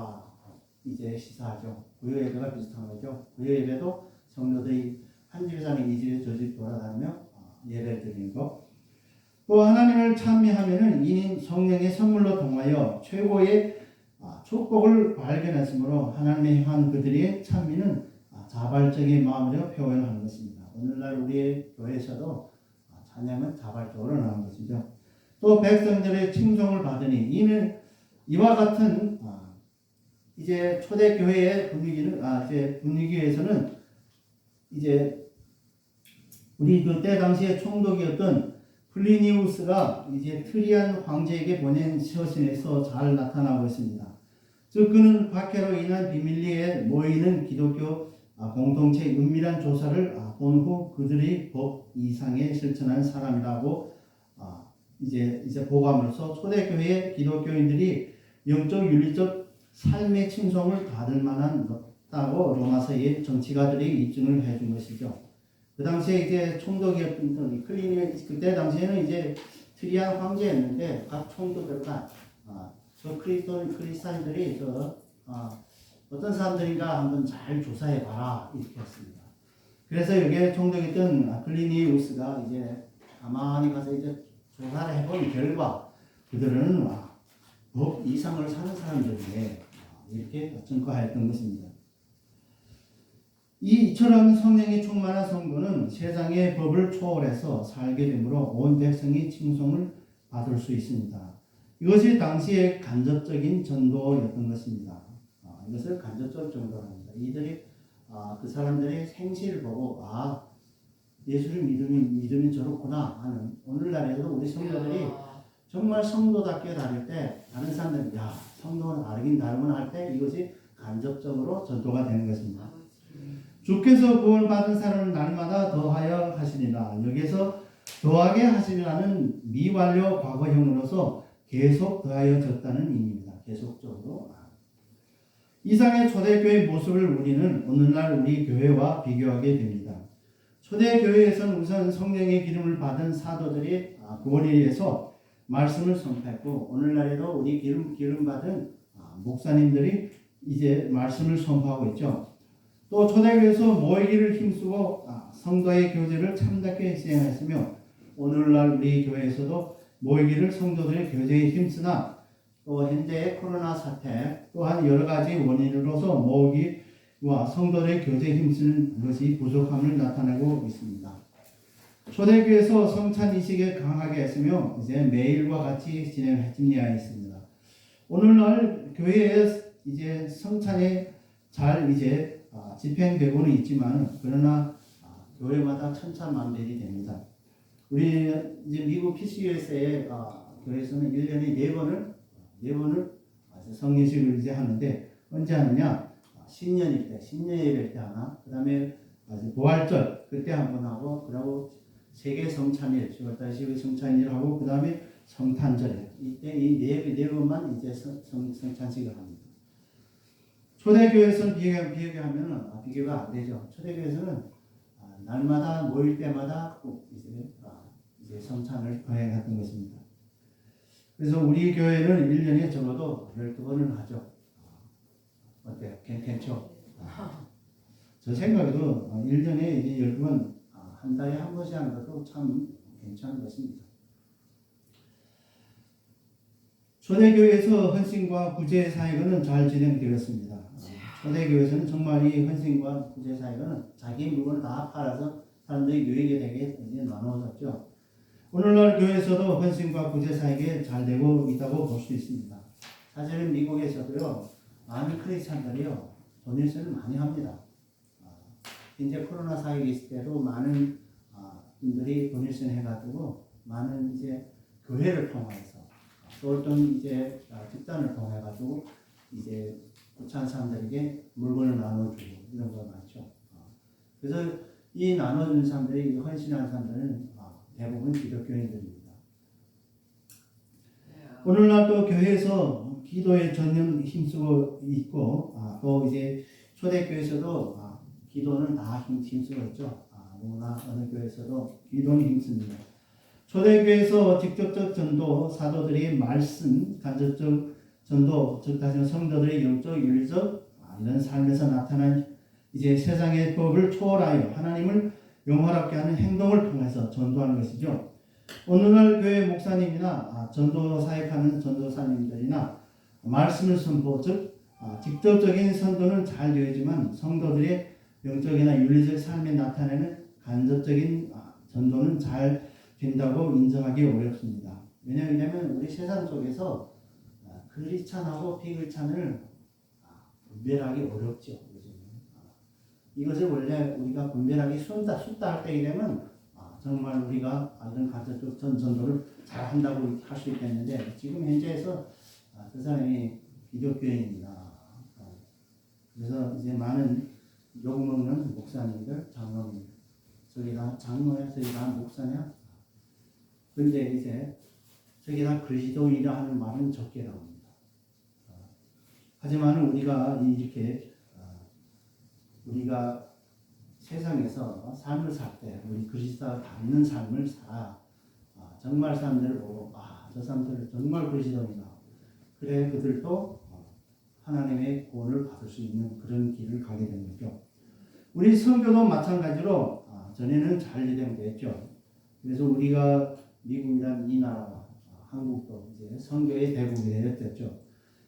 이제 시사하죠. 구역 예배가 비슷한 거죠. 구역 예배도 성도들이 한 집에서 하는 이 집에 저 집 돌아다니며 예배를 드리는 것. 또 하나님을 찬미하면은 이는 성령의 선물로 통하여 최고의 축복을 발견했으므로 하나님의 향한 그들의 찬미는 자발적인 마음으로 표현하는 것입니다. 오늘날 우리의 교회에서도 찬양은 자발적으로 나오는 것이죠. 또 백성들의 칭송을 받으니 이는 이와 같은 이제 초대교회의 분위기에서는 이제 우리 그때 당시에 총독이었던 플리니우스가 이제 트리안 황제에게 보낸 서신에서 잘 나타나고 있습니다. 즉 그는 박해로 인한 비밀리에 모이는 기독교 공동체의 은밀한 조사를 본 후 그들이 법 이상에 실천한 사람이라고 이제 보고함으로써 초대교회의 기독교인들이 영적 윤리적 삶의 칭송을 받을 만한 것다고 로마서의 정치가들이 입증을 해준 것이죠. 그 당시에 이제 총독이었던 그때 당시에는 이제 트리안 황제였는데 각 총독들과 저 크리스찬들이 어떤 사람들인가 한번 잘 조사해 봐라 이렇게 했습니다. 그래서 여기에 총독이었던 플리니우스가 이제 가만히 가서 이제 조사를 해본 결과 그들은 법 이상을 사는 사람들이에 이렇게 증거하였던 것입니다. 이처럼 성령이 충만한 성도는 세상의 법을 초월해서 살게 되므로 온 백성이 칭송을 받을 수 있습니다. 이것이 당시의 간접적인 전도였던 것입니다. 이것을 간접적 전도라고 합니다. 이들이 그 사람들의 생시를 보고 예수를 믿으면 저렇구나 하는 오늘날에도 우리 성도들이 정말 성도답게 다닐 때 다른 사람들이 성도는 다르긴 다르구나 할 때 이것이 간접적으로 전도가 되는 것입니다. 주께서 구원받은 사람은 날마다 더하여 하시리라. 여기서 더하게 하시리라는 미완료 과거형으로서 계속 더하여 졌다는 의미입니다. 계속적으로. 이상의 초대교회의 모습을 우리는 오늘날 우리 교회와 비교하게 됩니다. 초대교회에서는 우선 성령의 기름을 받은 사도들이 구원에 의해서 말씀을 선포했고 오늘날에도 우리 기름 받은 목사님들이 이제 말씀을 선포하고 있죠. 또 초대교회에서 모이기를 힘쓰고 성도의 교제를 참답게 시행했으며 오늘날 우리 교회에서도 모이기를 성도들의 교제에 힘쓰나 또 현재의 코로나 사태 또한 여러 가지 원인으로서 모이기와 성도들의 교제에 힘쓰는 것이 부족함을 나타내고 있습니다. 초대교회에서 성찬 이식에 강하게 했으며 이제 매일과 같이 진행하였습니다. 오늘날 교회에 이제 성찬이 잘 이제 집행되고는 있지만 그러나 교회마다 천차만별이 됩니다. 우리 이제 미국 PCUS의 교회에서는 1년에 4번을 성례식을 이제 하는데 언제 하느냐? 신년일 때, 신년 예배 때 하나, 그 다음에 부활절 그때 한 번 하고, 그리고 세계 성찬일 10월달 10일 성찬일 하고, 그 다음에 성탄절에 이때 이 네 번만 이제 성찬식을 합니다. 초대교회에서는 비교가 안 되죠. 초대교회에서는 날마다 모일 때마다 꼭 이제 성찬을 거행했던 것입니다. 그래서 우리 교회는 1년에 적어도 12번은 하죠. 어때요? 괜찮죠? 저 생각에도 1년에 이제 12번, 한 달에 한 번씩 하는 것도 참 괜찮은 것입니다. 초대교회에서 헌신과 구제 사역은 잘 진행되었습니다. 초대교회에서는 정말 이 헌신과 구제 사역은 자기 물건을 다 팔아서 사람들이 유익이 되게 이제 나누어졌죠. 오늘날 교회에서도 헌신과 구제 사역이 잘 되고 있다고 볼 수 있습니다. 사실은 미국에서도요, 많은 크리스찬들이요, 도네이션을 많이 합니다. 이제 코로나 사역이 있을 때도 많은 분들이 도네이션 해가지고 많은 이제 교회를 통해서 또 어떤 이제 집단을 통해 가지고 이제 구차한 사람들에게 물건을 나눠주고 이런 거 많죠. 그래서 이 나눠주는 사람들이 헌신하는 사람들은 대부분 기독교인들입니다. 오늘날 또 교회에서 기도에 전념 힘쓰고 있고, 또 이제 초대교회에서도 기도는 다 힘쓰고 있죠. 누구나 어느 교회에서도 기도는 힘씁니다. 초대교회에서 직접적 전도, 사도들이 말씀, 간접적 전도, 즉 다시 성도들의 영적, 윤리적 이런 삶에서 나타난 이제 세상의 법을 초월하여 하나님을 영화롭게 하는 행동을 통해서 전도하는 것이죠. 오늘날 교회 목사님이나 전도 사역하는 전도사님들이나 말씀을 선포, 즉 직접적인 선도는 잘 되지만 성도들의 영적이나 윤리적 삶에 나타내는 간접적인 전도는 잘 된다고 인정하기 어렵습니다. 왜냐하면 우리 세상 속에서 크리스찬하고 비크리스찬을 분별하기 어렵죠. 이것을 원래 우리가 분별하기 쉽다 할 때이 되면 정말 우리가 이런 간접적 전도를 잘 한다고 할 수 있겠는데, 지금 현재에서 그 사람이 기독교인입니다. 그래서 이제 많은 욕먹는 목사님들, 장로님들, 저기 다 장로야, 저기 다 목사냐? 근데 이제 저기 다 그리스도인이라 하는 말은 적게 나옵니다. 하지만 우리가 이렇게 우리가 세상에서 삶을 살 때 우리 그리스도와 닮는 삶을 살아 정말 사람들을 보고 저 사람들 정말 그리스도인이다. 그래 그들도 하나님의 구원을 받을 수 있는 그런 길을 가게 되는 거죠. 우리 선교도 마찬가지로 전에는 잘 진행됐죠. 그래서 우리가 미국이란 이 나라와 한국도 이제 선교의 대국이 되었죠.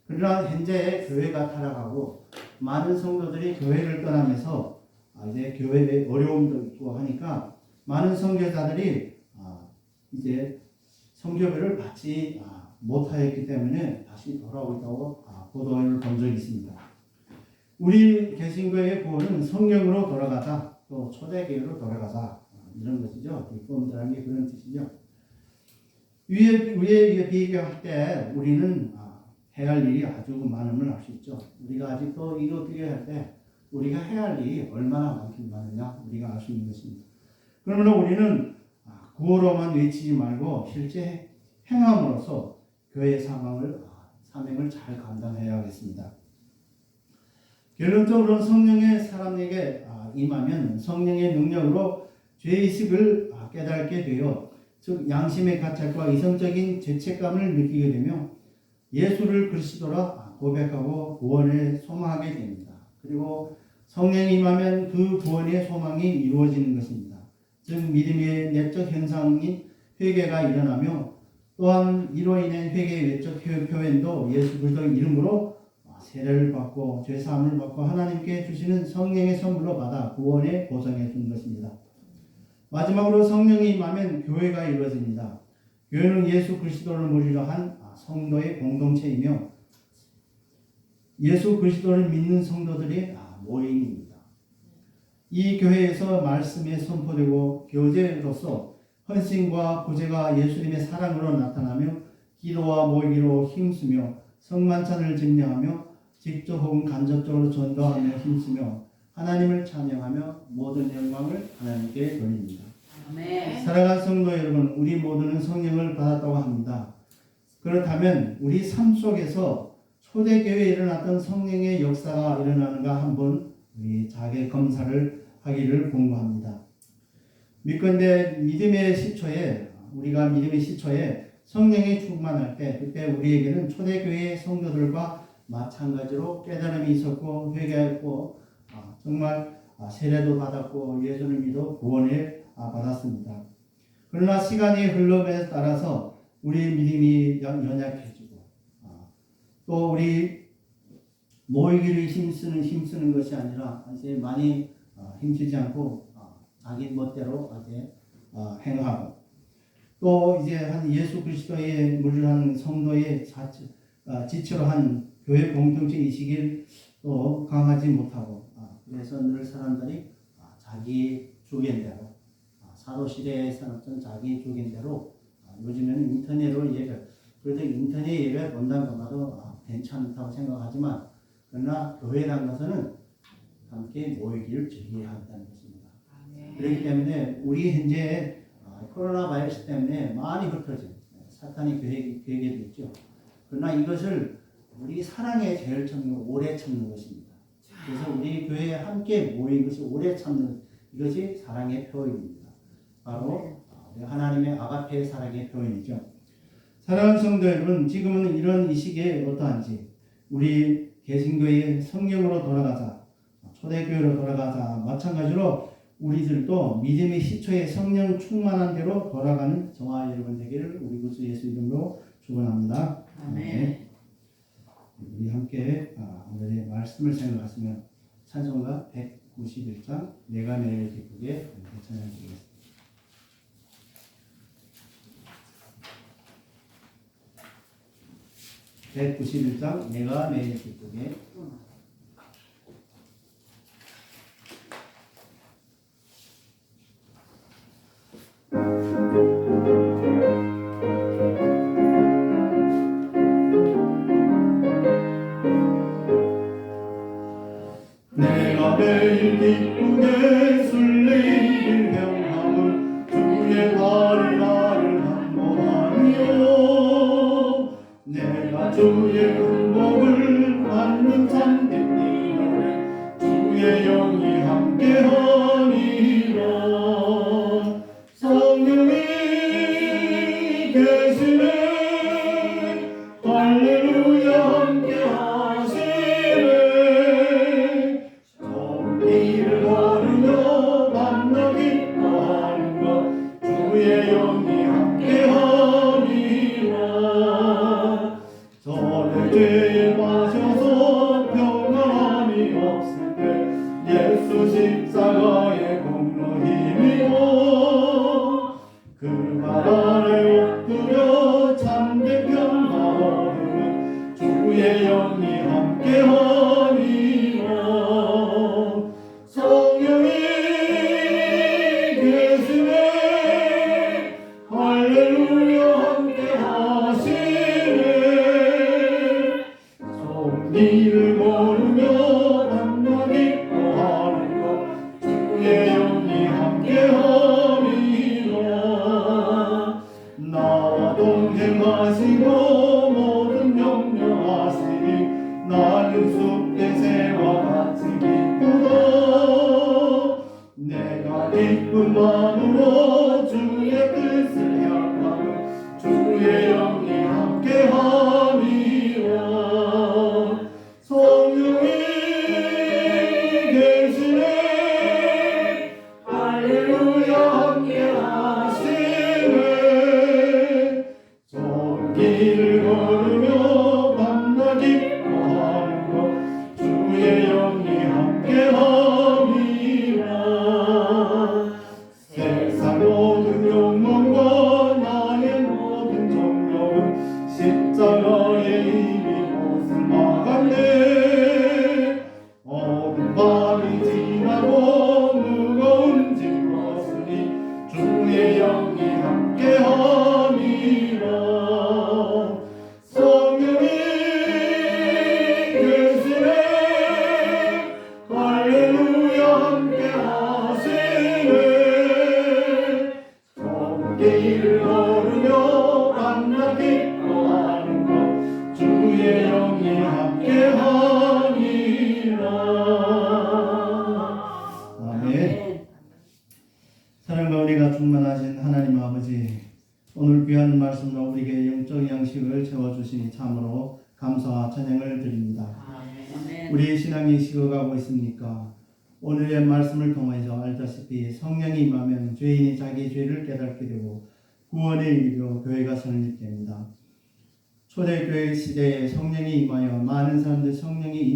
그러나 현재 교회가 타락하고 많은 성도들이 교회를 떠나면서 이제 교회에 어려움도 있고 하니까 많은 선교사들이 이제 선교비를 받지 못하였기 때문에 다시 돌아오고 있다고 보도를 본 적이 있습니다. 우리 개신교의 구원은 성령으로 돌아가자, 또 초대교회로 돌아가자, 이런 것이죠. 구원이라는 게 그런 뜻이죠. 위에 비교할 때 우리는 해야 할 일이 아주 많음을 알 수 있죠. 우리가 아직도 이거 비교할 때 우리가 해야 할 일이 얼마나 많느냐 우리가 알 수 있는 것입니다. 그러면 우리는 구호로만 외치지 말고 실제 행함으로써 교회의 사명을 잘 감당해야겠습니다. 결론적으로 성령의 사람에게 임하면 성령의 능력으로 죄의식을 깨닫게 되어, 즉 양심의 가책과 이성적인 죄책감을 느끼게 되며 예수를 그리스도라 고백하고 구원을 소망하게 됩니다. 그리고 성령이 임하면 그 구원의 소망이 이루어지는 것입니다. 즉 믿음의 내적 현상인 회개가 일어나며, 또한 이로 인한 회개의 외적 표현도 예수 그리스도의 이름으로 세례를 받고 죄사함을 받고 하나님께 주시는 성령의 선물로 받아 구원에 보상해 주는 것입니다. 마지막으로 성령이 임하면 교회가 이루어집니다. 교회는 예수 그리스도를 머리로 한 성도의 공동체이며 예수 그리스도를 믿는 성도들의 모임입니다. 이 교회에서 말씀이 선포되고 교제로서 헌신과 구제가 예수님의 사랑으로 나타나며 기도와 모이기로 힘쓰며 성만찬을 증량하며 직접 혹은 간접적으로 전도하며 힘쓰며 하나님을 찬양하며 모든 영광을 하나님께 돌립니다. 아멘. 사랑하는 성도 여러분, 우리 모두는 성령을 받았다고 합니다. 그렇다면 우리 삶 속에서 초대교회에 일어났던 성령의 역사가 일어나는가 한번 우리 자기 검사를 하기를 공부합니다. 믿건대 믿음의 시초에 우리가 믿음의 시초에 성령이 충만할 때 그때 우리에게는 초대교회의 성도들과 마찬가지로 깨달음이 있었고 회개했고 정말 세례도 받았고 예수를 믿어 구원을 받았습니다. 그러나 시간이 흘름에 따라서 우리 믿음이 연약해지고 또 우리 모이기를 힘쓰는 것이 아니라 이제 많이 힘쓰지 않고 자기 멋대로 이제 행하고 또 이제 한 예수 그리스도의 물한 성도의 지체로 한 교회 공동체 의식을 또 강하지 못하고 그래서 늘 사람들이 자기 주견대로 사도시대에 살았던 자기 주견대로 요즘에는 인터넷으로 예배 그래도 인터넷 예배 본다는 것도 괜찮다고 생각하지만 그러나 교회라는 것은 함께 모이기를 즐겨야 한다는 것입니다. 그렇기 때문에 우리 현재 코로나 바이러스 때문에 많이 흩어진 사탄의 계획에도 있죠. 그러나 이것을 우리 사랑의 제일 참는 오래 참는 것입니다. 그래서 우리 교회에 함께 모인 것이 오래 참는 이것이 사랑의 표현입니다. 바로 우리 하나님의 아가페의 사랑의 표현이죠. 사랑하는 성도 여러분, 지금은 이런 이 시기에 어떠한지 우리 개신교의 성령으로 돌아가자, 초대교회로 돌아가자 마찬가지로 우리들도 믿음의 시초에 성령 충만한 대로 돌아가는 저와 여러분 되기를 우리 구주 예수 이름으로 축원합니다. 아멘. 우리 함께 오늘의 말씀을 생각하시면 찬송가 191장 내가 매일 기쁘게 찬양드리겠습니다. 191장 내가 매일 기쁘게 내가 매일 기쁘게 술래일 경함을 주의 발을 한모하며 내가 주의 은복을 받는 참된 이날에 주의 영이 함께하니라. 성령이 계시네 할렐루야 함께하시네. 이를 걸으며 만나 기뻐하는 것 주의 영이 함께하니라. 전에 죄에 마셔서 평안함이 없을 때 예수 십자가의 공로 힘이고 그 발 아래 엎드려 참된 평화 얻으면 주의 영이 함께하니라. 성령이 계시네 할렐루야 함께하시네. 성리를 모르며 만나 기뻐하는 것 주의 영이 함께함이라. 나와 동행하시고 모든 염려하시니 나는 숲대새와 같이 기쁘다. 내가 기쁜 마음으로 주의 뜻을 향하며 주의 영이 함께함이라. 성령이 계시네 할렐루야 함께하시네. 좋은 길을 걸으며 만나 기뻐하는 것 주의 영이 함께함이라. 세상 모든 욕망과 나의 모든 정욕은 십자가 길을 걸으며 만나 기뻐하는 것 주의 영이 함께하니라. 아멘. 사랑과 은혜가 충만하신 하나님 아버지, 오늘 귀한 말씀으로 우리에게 영적 양식을 채워주시니 참으로 감사와 찬양을 드립니다. 아멘. 우리의 신앙이 식어가고 있습니까? 오늘의 말씀을 통해서 알다시피 성령이 임하면 죄인이 자기 죄를 깨닫게 되고 구원의 일로 교회가 설립됩니다. 초대교회 시대에 성령이 임하여 많은 사람들이 성령의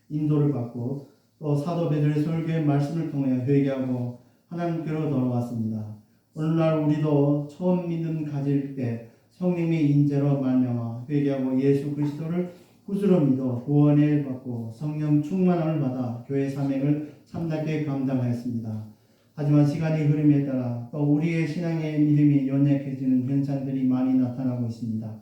인도를 받고 또 사도 베드로의 설교의 말씀을 통해 회개하고 하나님께로 돌아왔습니다. 오늘날 우리도 처음 믿음 가질 때 성령의 인재로 말미암아 회개하고 예수 그리스도를 구주로 믿어 구원을 받고 성령 충만함을 받아 교회 사명을 참답게 감당하였습니다. 하지만 시간이 흐름에 따라 또 우리의 신앙의 믿음이 연약해지는 현상들이 많이 나타나고 있습니다.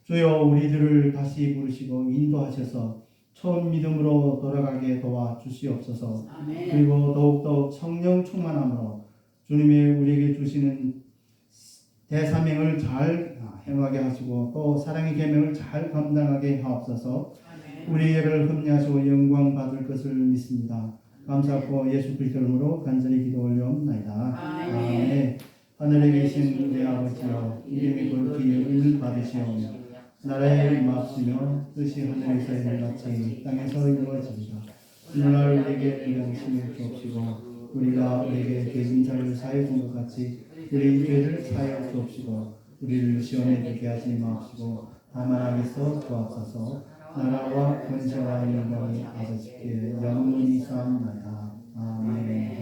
주여 우리들을 다시 부르시고 인도하셔서 처음 믿음으로 돌아가게 도와주시옵소서. 아멘. 그리고 더욱더 성령 충만함으로 주님의 우리에게 주시는 대사명을 잘 행하게 하시고 또 사랑의 계명을 잘 감당하게 하옵소서. 우리를 흠리하시고 영광 받을 것을 믿습니다. 감사하고 예수 그리스도 이름으로 간절히 기도 올려옵나이다. 아멘. 하늘에 계신 우리 아버지여, 이름이 거룩히 여김을 받으시오며 나라의 임하시며 뜻이 하늘에서 이루어같이 땅에서 이루어지리라. 오늘날 우리에게 일용식을 주옵시고 우리가 우리에게 죄진 자를 사하여 준 것 같이 우리 죄를 사하여 주옵시고 우리를 시험에 들게 하지 마옵시고 다만 악에서 구하옵소서. 나라와 권세와 영광이 아버지께 영원히 쌓옵나이다. 아멘.